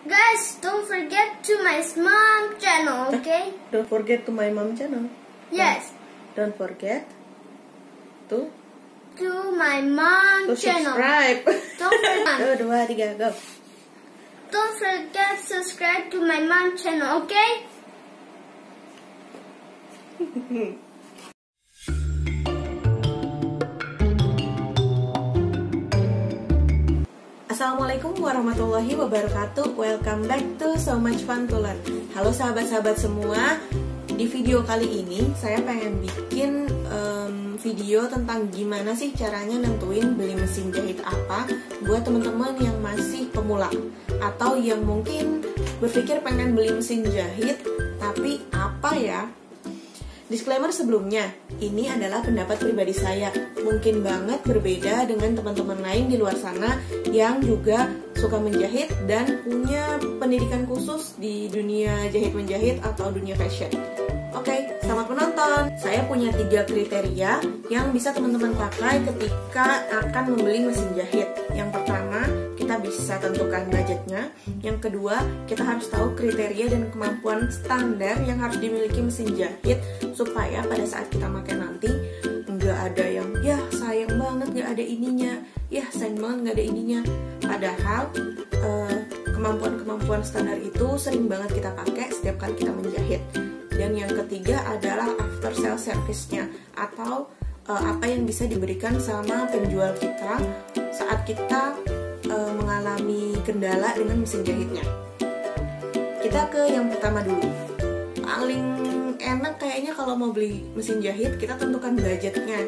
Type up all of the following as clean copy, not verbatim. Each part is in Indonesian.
Guys, don't forget to my mom channel, okay? Don't forget to my mom channel. Yes. Don't forget to my mom channel. subscribe. Don't forget. 2, 2, 3, go. Don't forget to subscribe to my mom channel, okay? Assalamualaikum warahmatullahi wabarakatuh. Welcome back to So Much Fun to Learn. Halo sahabat-sahabat semua. Di video kali ini saya pengen bikin video tentang gimana sih caranya nentuin beli mesin jahit apa buat teman-teman yang masih pemula atau yang mungkin berpikir pengen beli mesin jahit tapi apa ya. Disclaimer sebelumnya, ini adalah pendapat pribadi saya. Mungkin banget berbeda dengan teman-teman lain di luar sana yang juga suka menjahit dan punya pendidikan khusus di dunia jahit-menjahit atau dunia fashion. Oke, selamat menonton. Saya punya 3 kriteria yang bisa teman-teman pakai ketika akan membeli mesin jahit. Yang pertama, kita bisa tentukan budgetnya. Yang kedua, kita harus tahu kriteria dan kemampuan standar yang harus dimiliki mesin jahit supaya pada saat kita pakai nanti nggak ada yang ya sayang banget nggak ada ininya, ya sayang banget nggak ada ininya. Padahal kemampuan standar itu sering banget kita pakai setiap kali kita menjahit. Dan yang ketiga adalah after sale service-nya atau apa yang bisa diberikan sama penjual kita saat kita mengalami kendala dengan mesin jahitnya. Kita ke yang pertama dulu. Paling enak kayaknya kalau mau beli mesin jahit kita tentukan budgetnya.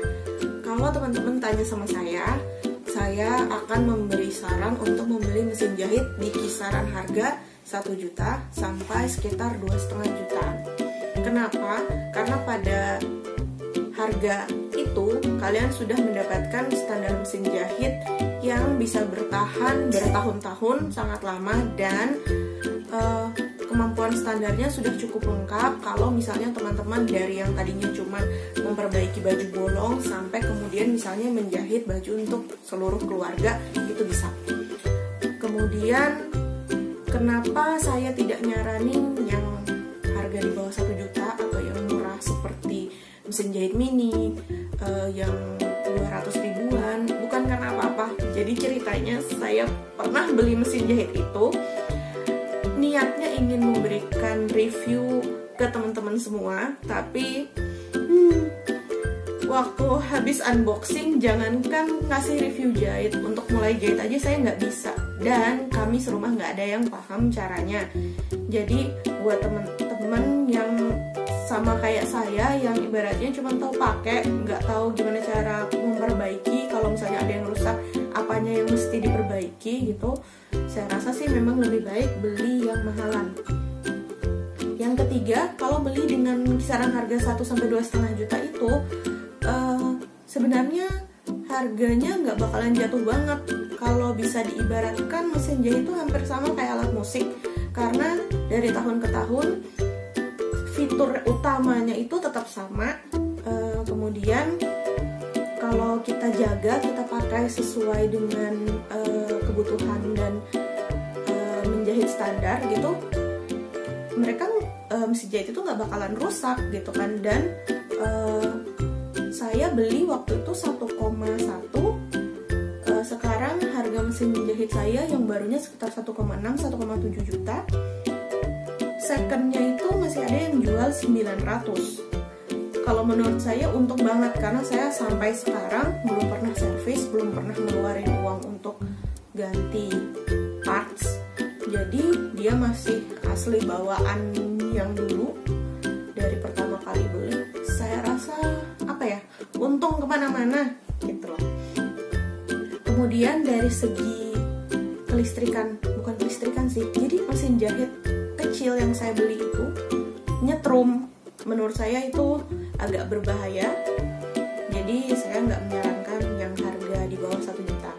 Kalau teman-teman tanya sama saya akan memberi saran untuk membeli mesin jahit di kisaran harga 1 juta sampai sekitar 2,5 juta. Kenapa? Karena pada harga itu kalian sudah mendapatkan standar mesin jahit yang bisa bertahan bertahun-tahun sangat lama dan kemampuan standarnya sudah cukup lengkap. Kalau misalnya teman-teman dari yang tadinya cuma memperbaiki baju bolong sampai kemudian misalnya menjahit baju untuk seluruh keluarga, itu bisa. Kemudian kenapa saya tidak nyaranin yang harga di bawah 1 juta atau yang murah seperti mesin jahit mini yang 200 ribuan? Bukan karena apa-apa. Jadi ceritanya saya pernah beli mesin jahit itu niatnya ingin memberikan review ke teman-teman semua, tapi waktu habis unboxing jangankan ngasih review jahit, untuk mulai jahit aja saya nggak bisa, dan kami serumah nggak ada yang paham caranya. Jadi buat teman-teman yang sama kayak saya yang ibaratnya cuma tahu pakai, nggak tahu gimana cara memperbaiki, kalau misalnya ada yang rusak apanya yang mesti diperbaiki gitu, saya rasa sih memang lebih baik beli yang mahalan. Yang ketiga, kalau beli dengan kisaran harga 1 sampai 2,5 juta itu sebenarnya harganya nggak bakalan jatuh banget. Kalau bisa diibaratkan mesin jahit itu hampir sama kayak alat musik, karena dari tahun ke tahun fitur utamanya itu tetap sama. Kemudian kalau kita jaga, kita pakai sesuai dengan kebutuhan dan menjahit standar gitu, mereka mesin jahit itu nggak bakalan rusak gitu kan. Dan saya beli waktu itu 1,1, sekarang harga mesin jahit saya yang barunya sekitar 1,6-1,7 juta. Secondnya itu masih ada yang jual 900. Kalau menurut saya untung banget, karena saya sampai sekarang belum pernah servis, belum pernah ngeluarin uang untuk ganti parts. Jadi dia masih asli bawaan yang dulu dari pertama kali beli. Saya rasa untung kemana-mana gitu loh. Kemudian dari segi kelistrikan, bukan kelistrikan sih, jadi mesin jahit kecil yang saya beli itu nyetrum. Menurut saya itu agak berbahaya, jadi saya nggak menyarankan yang harga di bawah 1 juta.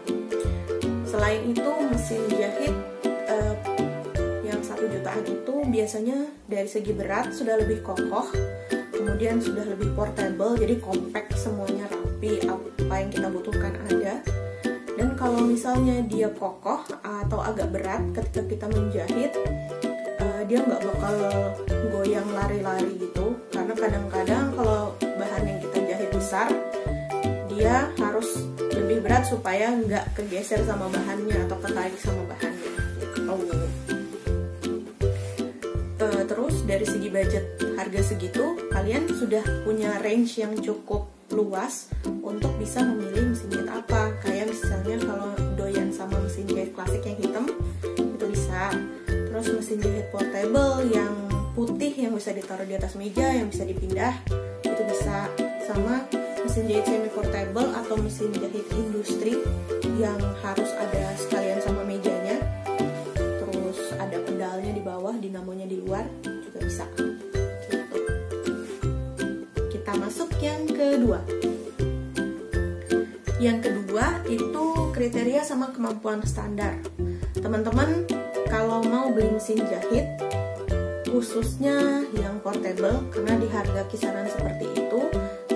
Selain itu mesin jahit yang 1 jutaan itu biasanya dari segi berat sudah lebih kokoh, kemudian sudah lebih portable, jadi compact, semuanya rapi, apa yang kita butuhkan ada. Dan kalau misalnya dia kokoh atau agak berat ketika kita menjahit, dia nggak bakal goyang lari-lari gitu. Karena kadang-kadang kalau bahan yang kita jahit besar, dia harus lebih berat supaya nggak kegeser sama bahannya atau ketarik sama bahannya. Terus dari segi budget harga segitu, kalian sudah punya range yang cukup luas untuk bisa memilih mesin jahit apa. Kayak misalnya kalau doyan sama mesin jahit klasik yang hitam, itu bisa. Terus mesin jahit portable yang putih yang bisa ditaruh di atas meja, yang bisa dipindah, itu bisa. Sama mesin jahit semi portable atau mesin jahit industri yang harus ada sekalian sama mejanya. Terus ada pedalnya di bawah, dinamonya di luar, juga bisa. Gitu. Kita masuk yang kedua. Yang kedua itu kriteria sama kemampuan standar. Teman-teman kalau mau beli mesin jahit, khususnya yang portable, karena di harga kisaran seperti itu,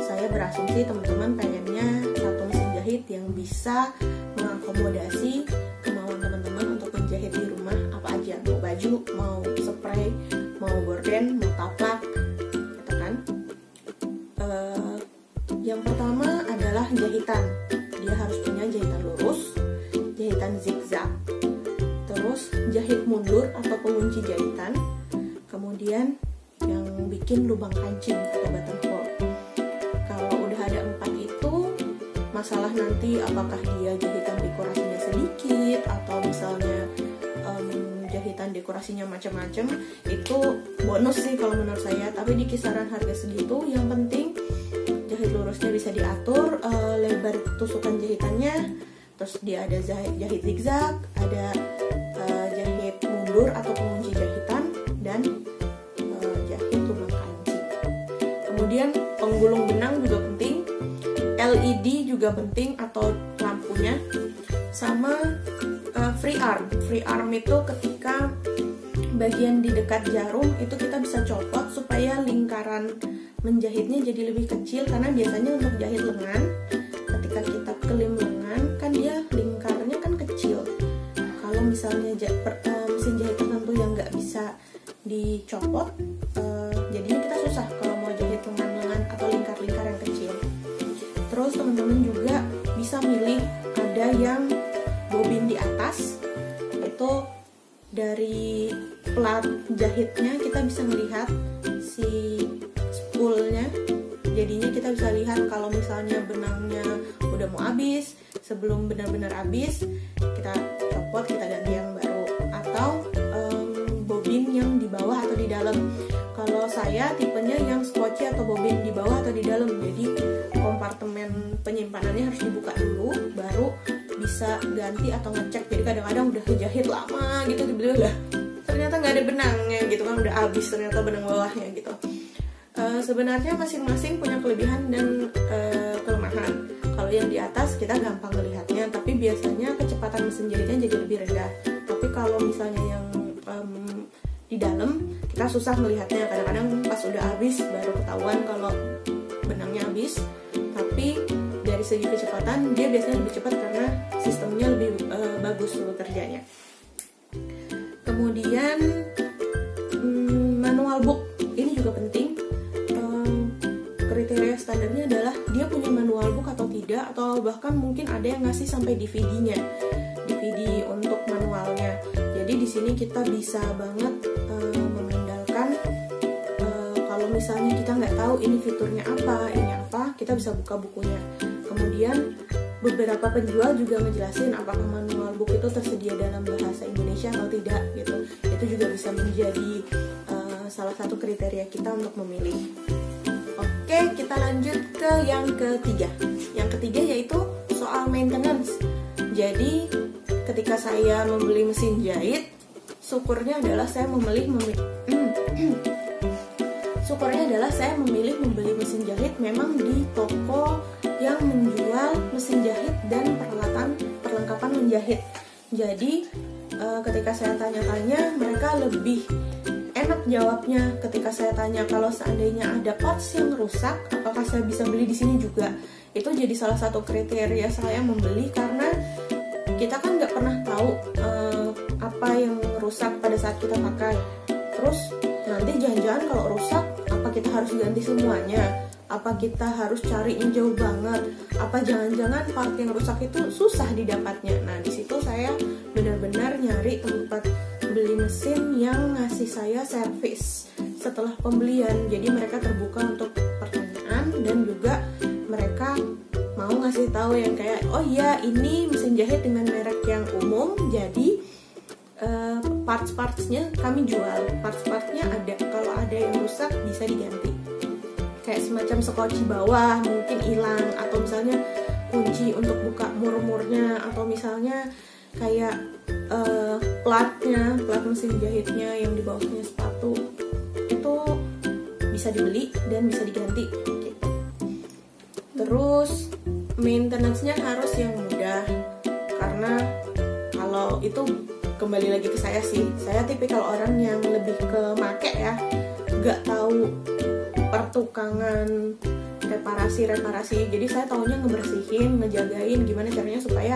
saya berasumsi teman-teman pengennya satu mesin jahit yang bisa mengakomodasi kemauan teman-teman untuk menjahit di rumah apa aja, mau baju, mau spray, mau gorden, mau taplak, gitu kan. Yang pertama adalah jahitan. Dia harus punya jahitan lurus, jahitan zigzag, terus jahit mundur atau pengunci jahitan, kemudian yang bikin lubang kancing atau button hole. Kalau udah ada 4 itu, masalah nanti apakah dia jahitan dekorasinya sedikit atau misalnya jahitan dekorasinya macam-macam, itu bonus sih kalau menurut saya. Tapi di kisaran harga segitu, yang penting jahit lurusnya bisa diatur, lebar tusukan jahitannya, terus dia ada jahit zigzag, ada jahit mundur atau pengunci jahitan, dan jahit lubang kancing. Kemudian penggulung benang juga penting, LED juga penting atau lampunya, sama free arm. Free arm itu ketika bagian di dekat jarum itu kita bisa copot supaya lingkaran menjahitnya jadi lebih kecil, karena biasanya untuk jahit lengan ketika kita kelim lengan kan dia lingkarnya kan kecil. Kalau misalnya mesin jahit tertentu yang nggak bisa dicopot, jadinya kita susah kalau mau jahit lengan-lengan atau lingkar-lingkar yang kecil. Terus teman-teman juga bisa milih ada yang bobin di atas, itu dari plat jahitnya kita bisa melihat si spoolnya, jadinya kita bisa lihat kalau misalnya benangnya udah mau habis, sebelum benar-benar habis kita copot, kita ganti yang baru, atau bobin yang di bawah atau di dalam. Kalau saya tipenya yang scotchy atau bobin di bawah atau di dalam, jadi kompartemen penyimpanannya harus dibuka dulu baru bisa ganti atau ngecek. Jadi kadang-kadang udah kejahit lama gitu, tiba-tiba ternyata nggak ada benangnya gitu kan, udah habis ternyata benang bawahnya gitu. Sebenarnya masing-masing punya kelebihan dan kelemahan. Kalau yang di atas kita gampang melihatnya, tapi biasanya kecepatan mesin jahitnya jadi lebih rendah. Tapi kalau misalnya yang di dalam kita susah melihatnya, kadang-kadang pas udah habis baru ketahuan kalau benangnya habis. Tapi dari segi kecepatan dia biasanya lebih cepat karena sistemnya lebih bagus kerjanya. Kemudian manual book ini juga penting. Kriteria standarnya adalah dia punya manual book atau tidak, atau bahkan mungkin ada yang ngasih sampai DVD-nya, DVD untuk manualnya. Jadi di sini kita bisa banget mengandalkan kalau misalnya kita nggak tahu ini fiturnya apa, ini apa, kita bisa buka bukunya. Kemudian beberapa penjual juga ngejelasin apakah manual book itu tersedia dalam bahasa Indonesia atau tidak gitu. Itu juga bisa menjadi salah satu kriteria kita untuk memilih. Oke, kita lanjut ke yang ketiga. Yang ketiga yaitu soal maintenance. Jadi ketika saya membeli mesin jahit, syukurnya adalah saya memilih membeli mesin jahit memang di toko yang menjual mesin jahit dan perlengkapan menjahit. Jadi ketika saya tanya-tanya, mereka lebih enak jawabnya. Ketika saya tanya kalau seandainya ada parts yang rusak, apakah saya bisa beli di sini juga? Itu jadi salah satu kriteria saya membeli, karena kita kan nggak pernah tahu apa yang rusak pada saat kita pakai. Terus nanti jangan-jangan kalau rusak, apa kita harus ganti semuanya? Apa kita harus cari yang jauh banget? Apa jangan-jangan part yang rusak itu susah didapatnya? Nah, di situ saya benar-benar nyari tempat beli mesin yang ngasih saya servis setelah pembelian. Jadi mereka terbuka untuk pertanyaan dan juga mereka mau ngasih tahu yang kayak, oh iya ini mesin jahit dengan merek yang umum, jadi parts-partsnya kami jual. Parts-partsnya ada, kalau ada yang rusak bisa diganti. Kayak semacam sekoci bawah mungkin hilang, atau misalnya kunci untuk buka mur-murnya, atau misalnya kayak plat mesin jahitnya yang di bawahnya sepatu itu bisa dibeli dan bisa diganti gitu. Terus maintenance-nya harus yang mudah, karena kalau itu kembali lagi ke saya sih, saya tipikal orang yang lebih ke make ya, nggak tahu pertukangan reparasi. Jadi saya taunya ngebersihin, ngejagain gimana caranya supaya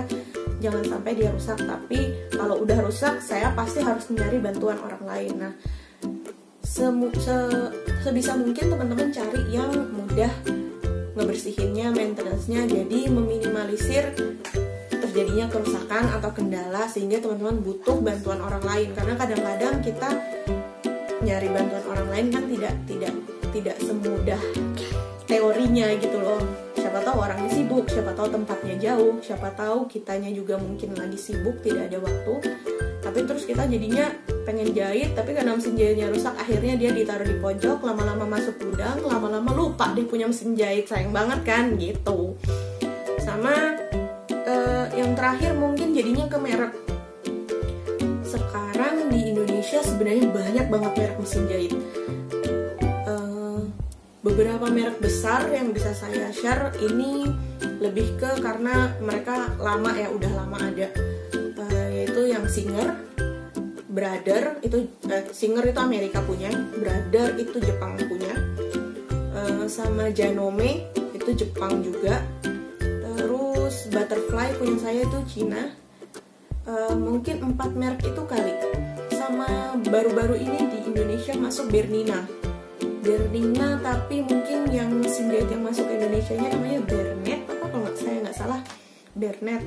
jangan sampai dia rusak. Tapi kalau udah rusak, saya pasti harus mencari bantuan orang lain. Nah, sebisa mungkin teman-teman cari yang mudah ngebersihinnya, maintenance-nya, jadi meminimalisir terjadinya kerusakan atau kendala sehingga teman-teman butuh bantuan orang lain. Karena kadang-kadang kita nyari bantuan orang lain kan tidak semudah teorinya gitu loh. Siapa tahu orangnya sibuk, siapa tahu tempatnya jauh, siapa tahu kitanya juga mungkin lagi sibuk, tidak ada waktu. Tapi terus kita jadinya pengen jahit, tapi karena mesin jahitnya rusak, akhirnya dia ditaruh di pojok, lama-lama masuk gudang, lama-lama lupa dia punya mesin jahit. Sayang banget kan gitu. Sama yang terakhir mungkin jadinya ke merek. Sekarang di Indonesia sebenarnya banyak banget merek mesin jahit. Beberapa merek besar yang bisa saya share ini lebih ke karena mereka lama ya, udah lama ada, yaitu yang Singer, Brother itu Singer itu Amerika punya, Brother itu Jepang punya, sama Janome itu Jepang juga. Terus Butterfly punya saya itu Cina. Mungkin 4 merek itu kali. Sama baru-baru ini di Indonesia masuk Bernina, tapi mungkin yang mesin jahit yang masuk ke Indonesia-nya namanya Bernet apa kalau saya nggak salah, Bernet.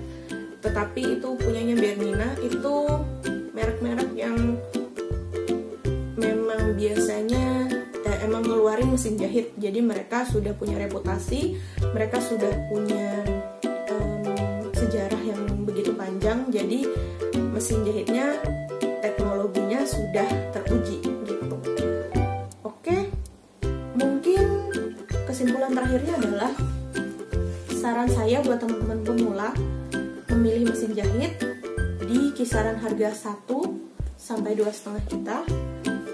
Tetapi itu punyanya Bernina. Itu merek-merek yang memang biasanya emang ngeluarin mesin jahit. Jadi mereka sudah punya reputasi, mereka sudah punya sejarah yang begitu panjang. Jadi mesin jahitnya, teknologinya sudah teruji gitu. Oke, mungkin kesimpulan terakhirnya adalah saran saya buat teman-teman pemula memilih mesin jahit di kisaran harga 1 sampai 2,5 juta.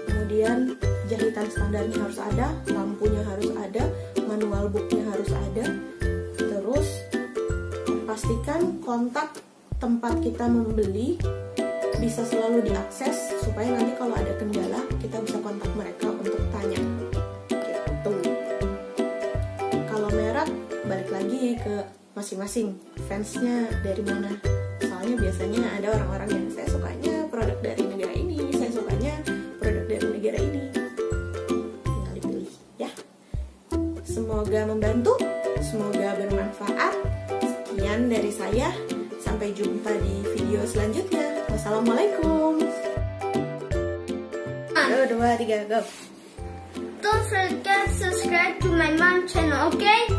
Kemudian jahitan standarnya harus ada, lampunya harus ada, manual booknya harus ada. Terus pastikan kontak tempat kita membeli bisa selalu diakses supaya nanti kalau ada kendala kita bisa kontak mereka untuk tanya gitu. Kalau merek balik lagi ke masing-masing fansnya dari mana. Soalnya biasanya ada orang-orang yang saya sukanya produk dari negara ini, saya sukanya produk dari negara ini. Tinggal dipilih ya. Semoga membantu, semoga bermanfaat. Sekian dari saya. Sampai jumpa di video selanjutnya. Wassalamualaikum. 1, 2, 3, go. Don't forget to subscribe to my mom channel, okay?